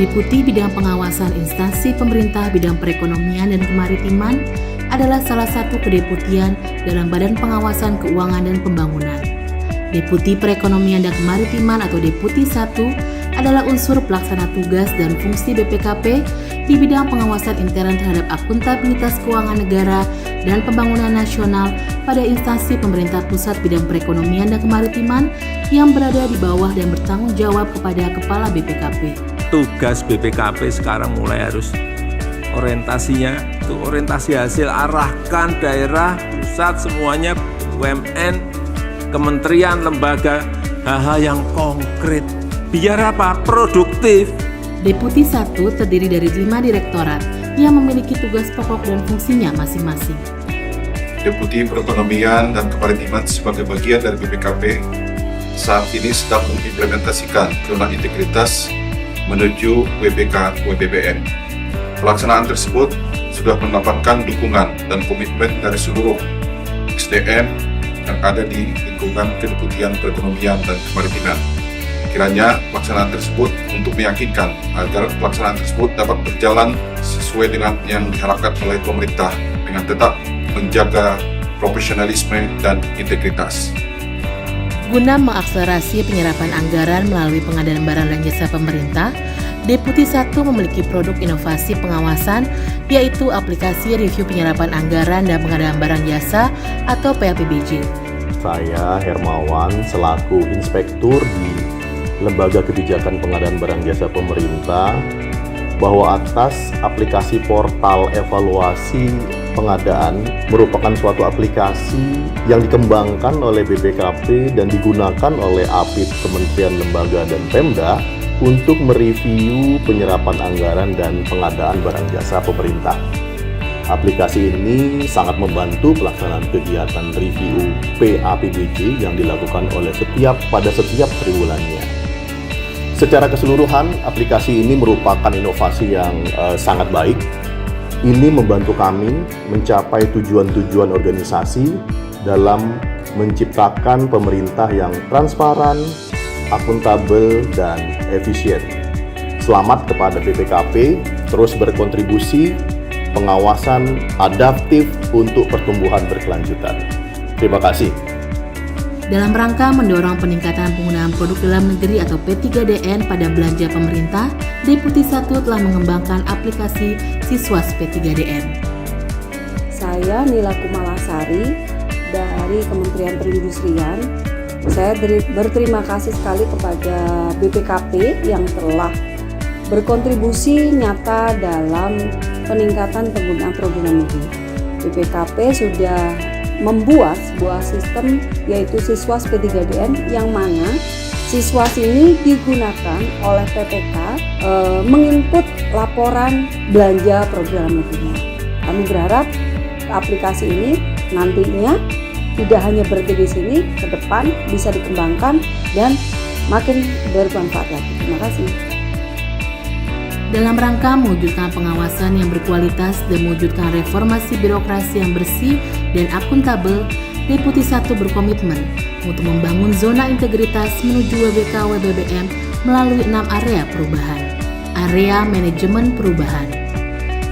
Deputi Bidang Pengawasan Instansi Pemerintah Bidang Perekonomian dan Kemaritiman adalah salah satu kedeputian dalam Badan Pengawasan Keuangan dan Pembangunan. Deputi Perekonomian dan Kemaritiman atau Deputi 1 adalah unsur pelaksana tugas dan fungsi BPKP di bidang pengawasan intern terhadap akuntabilitas keuangan negara dan pembangunan nasional pada instansi pemerintah pusat bidang perekonomian dan kemaritiman yang berada di bawah dan bertanggung jawab kepada Kepala BPKP. Tugas BPKP sekarang mulai harus orientasinya itu orientasi hasil, arahkan daerah, pusat, semuanya, BUMN, kementerian, lembaga, hal-hal yang konkret. Biar apa? Produktif. Deputi 1 terdiri dari 5 direktorat yang memiliki tugas pokok dan fungsinya masing-masing. Deputi Perekonomian dan Kemaritiman sebagai bagian dari BPKP saat ini sedang mengimplementasikan zona integritas menuju WBK-WBBN. Pelaksanaan tersebut sudah mendapatkan dukungan dan komitmen dari seluruh SDM yang ada di lingkungan Kedeputian Perekonomian dan Kemaritiman. Kiranya pelaksanaan tersebut untuk meyakinkan agar pelaksanaan tersebut dapat berjalan sesuai dengan yang diharapkan oleh pemerintah dengan tetap menjaga profesionalisme dan integritas. Guna mengakselerasi penyerapan anggaran melalui pengadaan barang dan jasa pemerintah, Deputi 1 memiliki produk inovasi pengawasan, yaitu aplikasi review penyerapan anggaran dan pengadaan barang jasa atau PAPBJ. Saya Hermawan selaku inspektur di Lembaga Kebijakan Pengadaan Barang Jasa Pemerintah bahwa atas aplikasi portal evaluasi pengadaan merupakan suatu aplikasi yang dikembangkan oleh BPKP dan digunakan oleh APID Kementerian Lembaga dan Pemda untuk mereview penyerapan anggaran dan pengadaan barang jasa pemerintah. Aplikasi ini sangat membantu pelaksanaan kegiatan review PAPBJ yang dilakukan oleh pada setiap triwulannya. Secara keseluruhan, aplikasi ini merupakan inovasi yang sangat baik. Ini membantu kami mencapai tujuan-tujuan organisasi dalam menciptakan pemerintah yang transparan, akuntabel, dan efisien. Selamat kepada BPKP, terus berkontribusi, pengawasan adaptif untuk pertumbuhan berkelanjutan. Terima kasih. Dalam rangka mendorong peningkatan penggunaan produk dalam negeri atau P3DN pada belanja pemerintah, Deputi 1 telah mengembangkan aplikasi Siswas P3DN. Saya Nila Kumalasari dari Kementerian Perindustrian. Saya berterima kasih sekali kepada BPKP yang telah berkontribusi nyata dalam peningkatan penggunaan produk dalam negeri. BPKP sudah membuat sebuah sistem yaitu Siswas P3DN yang mana Siswas ini digunakan oleh PPK menginput laporan belanja produk dalam negerinya. Kami berharap aplikasi ini nantinya tidak hanya berhenti di sini, ke depan bisa dikembangkan dan makin bermanfaat lagi. Terima kasih. Dalam rangka mewujudkan pengawasan yang berkualitas dan mewujudkan reformasi birokrasi yang bersih dan akuntabel, Deputi 1 berkomitmen untuk membangun zona integritas menuju WBK-WBBM melalui 6 area perubahan. Area manajemen perubahan.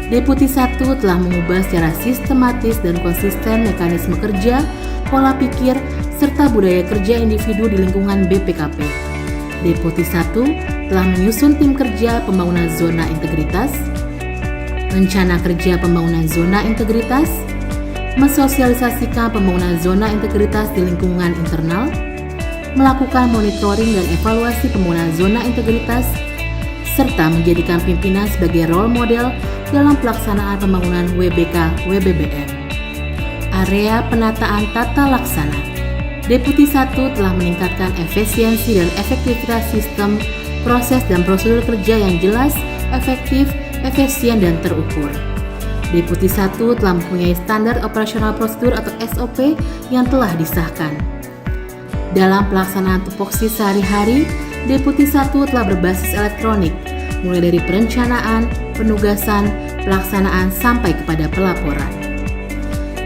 Deputi 1 telah mengubah secara sistematis dan konsisten mekanisme kerja, pola pikir, serta budaya kerja individu di lingkungan BPKP. Deputi 1 telah menyusun tim kerja pembangunan zona integritas, rencana kerja pembangunan zona integritas, mensosialisasikan pembangunan zona integritas di lingkungan internal, melakukan monitoring dan evaluasi pembangunan zona integritas, serta menjadikan pimpinan sebagai role model dalam pelaksanaan pembangunan WBK-WBBM. Area penataan tata laksana. Deputi 1 telah meningkatkan efisiensi dan efektivitas sistem, proses dan prosedur kerja yang jelas, efektif, efisien, dan terukur. Deputi 1 telah mempunyai standar operasional prosedur atau SOP yang telah disahkan. Dalam pelaksanaan tupoksi sehari-hari, Deputi 1 telah berbasis elektronik, mulai dari perencanaan, penugasan, pelaksanaan, sampai kepada pelaporan.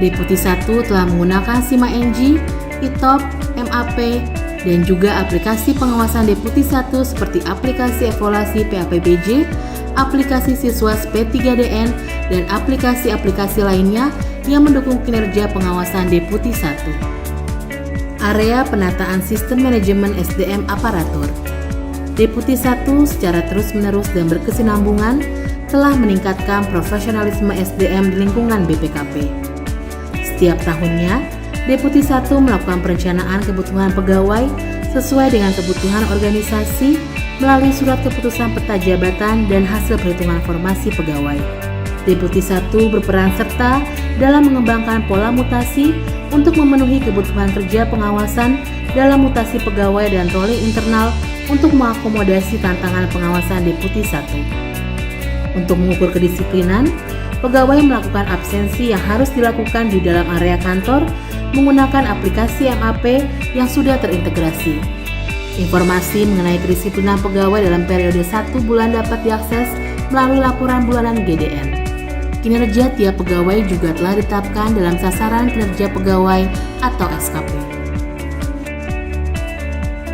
Deputi 1 telah menggunakan SIMA NG, ITOP, MAP, dan juga aplikasi pengawasan Deputi 1 seperti aplikasi evaluasi PAPBJ, aplikasi Siswas P3DN, dan aplikasi-aplikasi lainnya yang mendukung kinerja pengawasan Deputi 1. Area penataan sistem manajemen SDM aparatur. Deputi 1 secara terus-menerus dan berkesinambungan telah meningkatkan profesionalisme SDM di lingkungan BPKP. Setiap tahunnya, Deputi 1 melakukan perencanaan kebutuhan pegawai sesuai dengan kebutuhan organisasi melalui surat keputusan peta jabatan dan hasil perhitungan formasi pegawai. Deputi 1 berperan serta dalam mengembangkan pola mutasi untuk memenuhi kebutuhan kerja pengawasan dalam mutasi pegawai dan rolling internal untuk mengakomodasi tantangan pengawasan Deputi 1. Untuk mengukur kedisiplinan, pegawai melakukan absensi yang harus dilakukan di dalam area kantor menggunakan aplikasi MAP yang sudah terintegrasi. Informasi mengenai kedisiplinan pegawai dalam periode 1 bulan dapat diakses melalui laporan bulanan GDN. Kinerja tiap pegawai juga telah ditetapkan dalam sasaran kinerja pegawai atau SKP.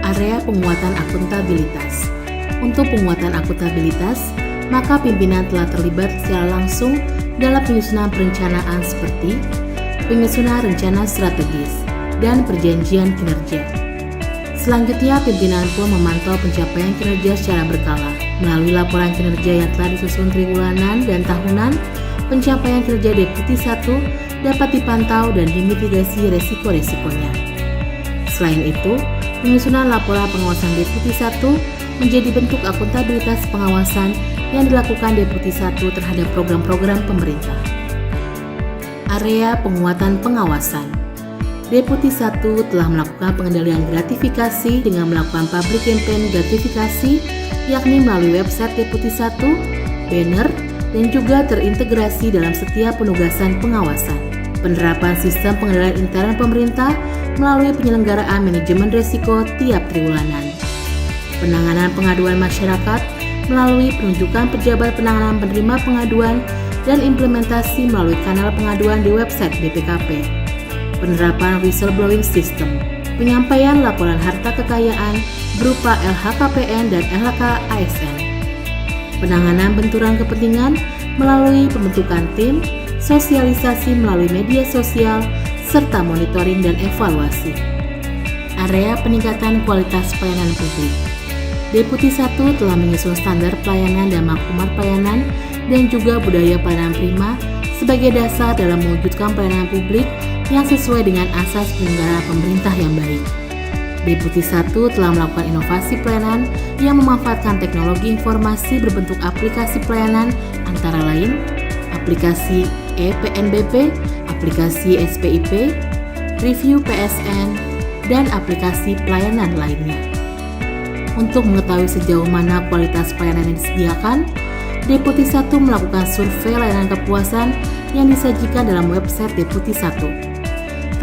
Area penguatan akuntabilitas. Untuk penguatan akuntabilitas, maka pimpinan telah terlibat secara langsung dalam penyusunan perencanaan seperti penyusunan rencana strategis dan perjanjian kinerja. Selanjutnya, pimpinan pun memantau pencapaian kinerja secara berkala melalui laporan kinerja yang telah disusun triwulan dan tahunan. Pencapaian kinerja Deputi 1 dapat dipantau dan dimitigasi resiko-resikonya. Selain itu, penyusunan laporan pengawasan Deputi 1 menjadi bentuk akuntabilitas pengawasan yang dilakukan Deputi 1 terhadap program-program pemerintah. Area penguatan pengawasan. Deputi 1 telah melakukan pengendalian gratifikasi dengan melakukan public campaign gratifikasi, yakni melalui website Deputi 1, banner, dan juga terintegrasi dalam setiap penugasan pengawasan. Penerapan sistem pengendalian intern pemerintah melalui penyelenggaraan manajemen risiko tiap triwulanan. Penanganan pengaduan masyarakat melalui penunjukan pejabat penanganan penerima pengaduan dan implementasi melalui kanal pengaduan di website BPKP. Penerapan whistleblowing system, penyampaian laporan harta kekayaan berupa LHKPN dan LHK-ASN. Penanganan benturan kepentingan melalui pembentukan tim, sosialisasi melalui media sosial, serta monitoring dan evaluasi. Area peningkatan kualitas pelayanan publik. Deputi 1 telah menyusun standar pelayanan dan maklumat pelayanan dan juga budaya pelayanan prima sebagai dasar dalam mewujudkan pelayanan publik yang sesuai dengan asas penyelenggaraan pemerintah yang baik. Deputi 1 telah melakukan inovasi pelayanan yang memanfaatkan teknologi informasi berbentuk aplikasi pelayanan antara lain aplikasi ePNBP, aplikasi SPIP, review PSN, dan aplikasi pelayanan lainnya. Untuk mengetahui sejauh mana kualitas pelayanan yang disediakan, Deputi 1 melakukan survei layanan kepuasan yang disajikan dalam website Deputi 1.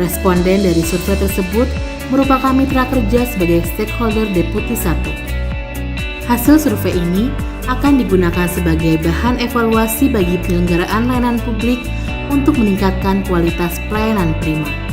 Responden dari survei tersebut merupakan mitra kerja sebagai stakeholder Deputi 1. Hasil survei ini akan digunakan sebagai bahan evaluasi bagi penyelenggaraan layanan publik untuk meningkatkan kualitas pelayanan prima.